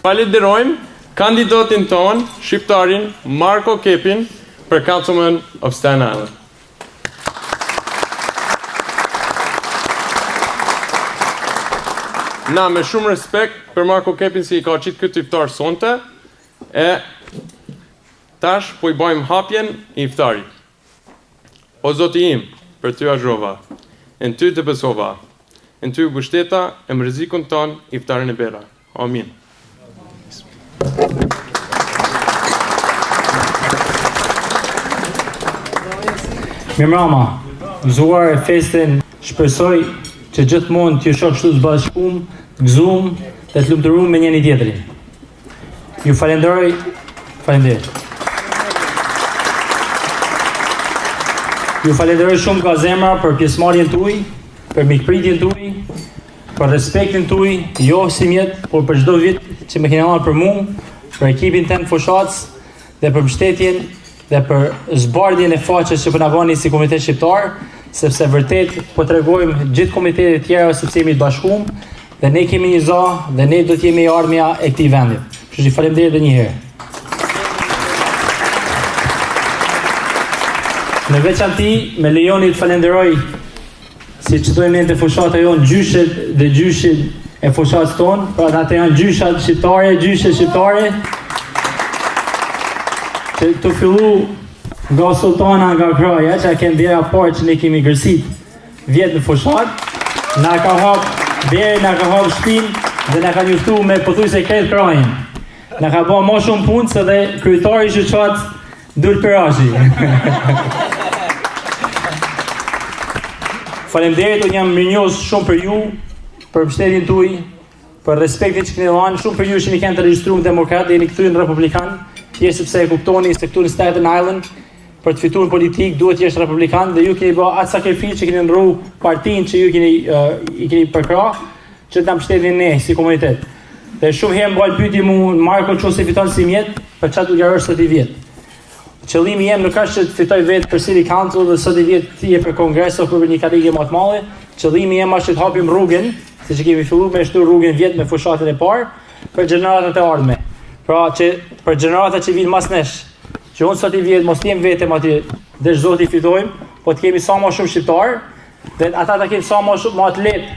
Falenderojmë kandidatin ton, shqiptarin Marko Kepin, për Councilman of Staten Island. Na me shumë respekt për Marko Kepin si I ka qitë këtë iftar sonte, e tash po I bajmë hapjen I iftarit. O Zoti im, për ty azhrova, në ty të besova, në ty bështeta e më rrezikun ton iftarin e bera. Amin. Mirëmbrëma, gëzuar e festin, shpresoj që gjithmonë t'ju shoh kështu të bashkuar, të gëzuar dhe të lumturuar me njëri tjetrin. Ju falenderoj, Ju falenderoj shumë nga zemra për pjesëmarrjen tuaj, për mikpritjen tuaj, për respektin tuaj, jo si mjet, por për çdo vit që më keni marrë për mua, për ekipin tënd fushatës dhe për mbështetjen dhe për zbardhjen e faqes që po na bani si komitet shqiptar, sepse vërtet po tregojmë gjithë komitetet tjera sepse jemi të bashkuar dhe ne kemi një za dhe ne do të jemi armja e këtij vendi. Kështu që faleminderit edhe një herë. Në veçanti, me lejoni të falenderoj si që dojmë në të fushatë jonë gjyshet dhe gjyshet e fushatës tonë, pra atë janë gjyshet shqiptare, që të fillu nga sultana nga kraja, që a kemë djera parë që ne kemi gërsit vjetë në fushatë, na ka hapë djeri, na ka hapë shpinë dhe na ka njuftu me pëthuj se kretë krajin. Na ka ba ma shumë punë se dhe kryetari që qatë Dur Perashi. Faleminderit, unë jam mirënjohës shumë për ju, për mbështetjen tuaj, për respektin që keni dhënë, shumë për ju që jeni të regjistruar demokrat dhe jeni këtu në republikan, thjesht sepse e kuptoni se këtu në Staten Island për të fituar politik duhet të jesh republikan dhe ju keni bërë atë sakrificë që keni ndrru partinë që ju i keni përkrah, që ta mbështetni ne si komunitet. Dhe shumë herë mbaj pyetje mua Marko çose fiton si mjet, për çfarë do t'jarësh sot I vjet. Qëllimi jem nuk është që të fitoj vetë për City Council dhe sot I vjet të je për kongres o për një karrige më të madhe. Qëllimi jem është që të hapim rrugën, siç e kemi filluar me shtu rrugën vjet me fushatën e parë për gjeneratat e ardhme. Pra që për gjeneratat që vinë mas nesh, që unë sot I vjet mos jem vetëm aty, dhe Zoti fitojmë, po të kemi sa më shumë shqiptar, dhe ata ta kemi sa më të lehtë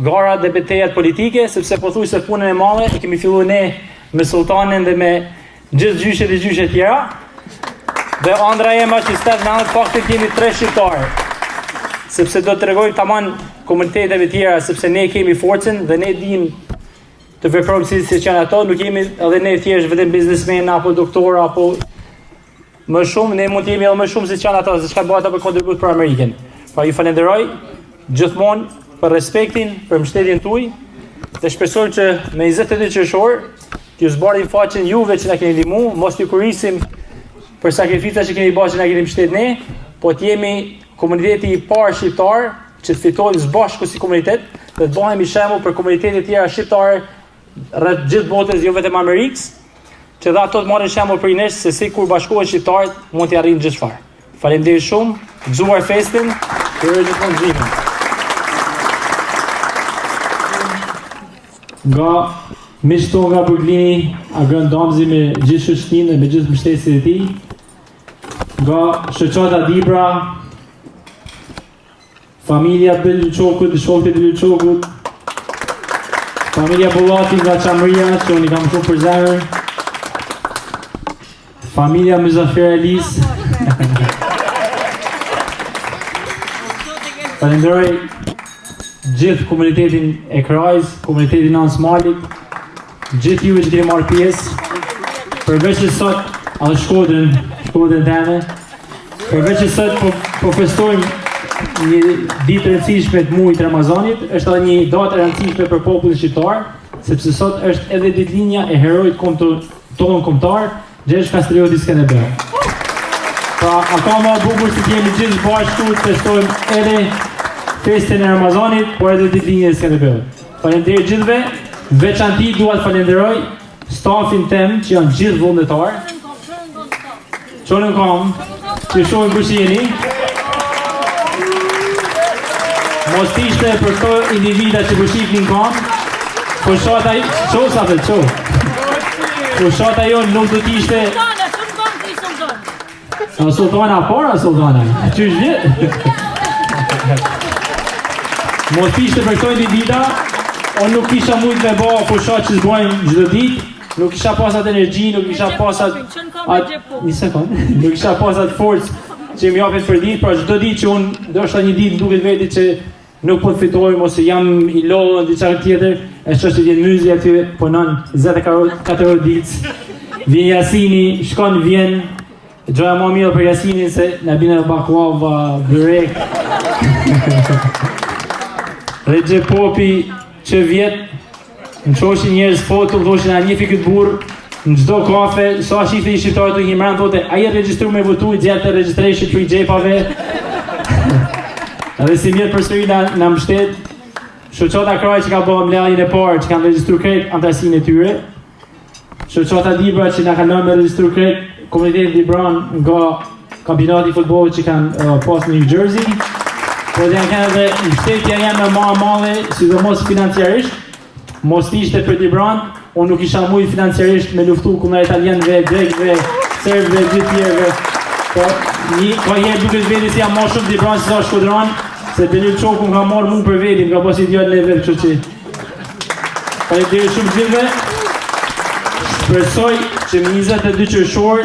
garat dhe betejat politike, sepse pothuajse punën e madhe e kemi filluar ne me sultanin dhe me gjithë gjyshet e gjyshet tjera. Dhe ëndra jem është që në fakti kemi 3 shqiptarë, sepse do të tregojmë tamam komuniteteve tjera, sepse ne kemi forcën dhe ne dim të veprojmë si që janë ato, nuk jemi edhe ne thjesht vetëm biznesmen apo doktor apo më shumë, ne mund të jemi edhe më shumë si që janë ato, se çka bëhet për kontribut për Amerikën. Pra ju falenderoj gjithmonë për respektin, për mbështetjen tuaj dhe shpresoj që me 22 qershor t'ju zbardhim faqen juve që na keni ndihmuar, mos t'ju kurisim për sakrificat që keni bërë që na keni mbështetur ne, po të jemi komuniteti I parë shqiptar që të fitojmë së bashku si komunitet dhe të bëhemi shembull për komunitetet tjera shqiptare rreth gjithë botës, jo vetëm Amerikës, që dhe ato të marrin shembull për nesh se si kur bashkohen shqiptarët mund të arrijnë gjithë çfarë. Faleminderit shumë, gëzuar festin, ju gjithmonë gjimin. Nga miqto nga Brooklyn, Agron Domzi me gjithë shoqërinë dhe me gjithë mbështetësit e tij, nga shoqata Dibra, familja Belçokut, shokët e Belçokut, familja Bullati nga Çamria, që unë I kam shumë për zemër, familja Muzafer Alis. Falenderoj gjithë komunitetin e Krajs, komunitetin Nans Malit, gjithë juve që keni marrë pjesë, përveç që sot atë Shkodrën teme, përveç që sot po festojmë një ditë rëndësishme të muajit Ramazanit, është edhe një datë rëndësishme për popullin shqiptar, sepse sot është edhe ditëlindja e heroit tonë kombëtar, Gjergj Kastrioti Skënderbeu. Pra, aka më bukur se jemi gjithë bashkë të festojmë edhe festin e Ramazanit, por edhe ditëlindjen e Skënderbeut. Faleminderit gjithëve. Veçanti dua të falenderoj stafin tem që janë gjithë vullnetar. Çonën kam, që shohin kush jeni. Mos ishte për këto individa që po shihnin kam. Fushata, show sa të show. Fushata jonë nuk do t'ishte... Në sultana para sultana. Qysh vjet? Mos t'ishte për këto individa, unë nuk kisha mujt me ba fushat që zbojmë çdo ditë, nuk kisha pasat energji, nuk kisha pasat... Një sekund, nuk kisha pasat forcë që më japin për ditë, pra çdo ditë që unë do shta një ditë duket veti që nuk po të fitojmë ose jam i lodhur në diçka tjetër, e shoh që vjen myzi aty, punon 24 orë ditë. Vjen Jasini, shkon vjen. Gjoja më mirë për Jasinin se na bine baklava, byrek. Regje Popi që vjet, në qoshin njerëz foto, thoshin a njefi këtë burë, në gjdo kafe, sa shifte i shqiptarë të Himran, thote, a je registru me votu, gjetë registration për i gjepave. Edhe si mirë përsëri në mbështet, shoqata kraj që ka bëhë mlejën e parë, që kanë registru krejt antarësin e tyre, shoqata Dibra që na kanë me registru krejt komunitetin Dibran nga kampionati futbollit që kanë pas në New Jersey, por janë kanë edhe mbështetja janë më e madhe, sidomos financiarisht, mos ishte për Dibran, unë nuk isha mujt financiarisht me luftu kundër italianëve, grekëve, serbëve, gjithë tjerëve. Po, ka herë duket veti si jam ma shumë Dibran se sa Shkodran, se Benil Çoku nga marrë mund për vetin, nga pas ideal në vetë, kështu që. Faleminderit shumë gjithëve. Shpresoj që më 22 qershor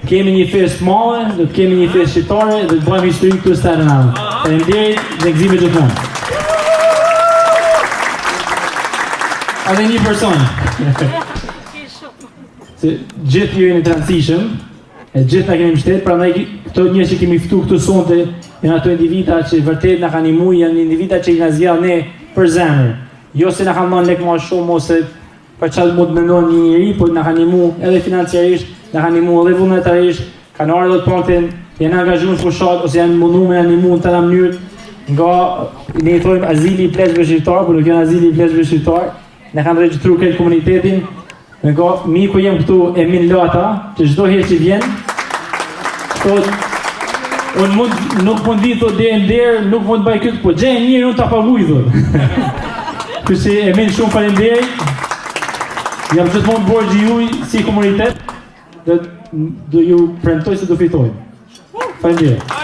kemi një festë madhe, do të kemi një festë shqiptare dhe të bëjmë histori këtu në Staten Island. Faleminderit dhe gëzime gjithmonë. Edhe një person. Se gjithë ju jeni të rëndësishëm, e gjithë na kemi mbështet, prandaj këto njerëz që kemi ftuar këtu sonte janë ato individa që vërtet na kanë ndihmuar, janë individa që na zgjidhin ne për zemër. Jo se na kanë dhënë lek më shumë ose për çfarë mund të mendon një njeri, por na kanë ndihmuar edhe financiarisht, na kanë ndihmuar edhe vullnetarisht, kanë ardhur të ponten, janë angazhuar në fushat ose janë munduar me ndihmuar në të mënyrë nga ne i thojmë azili i plesëve shqiptar, por nuk janë azili i plesëve shqiptar. Ne kanë regjistruar këtë komunitetin. Me ka miku jem këtu Emin Lata, që çdo herë që vjen, thot, unë nuk mund vi thot deri nder, nuk mund bëj këtë, po gjej mirë unë ta paguaj thot. Kështu Emin shumë faleminderit. Jam gjithmonë borxhi juaj si komunitet, do ju premtoj se do fitojmë. Faleminderit.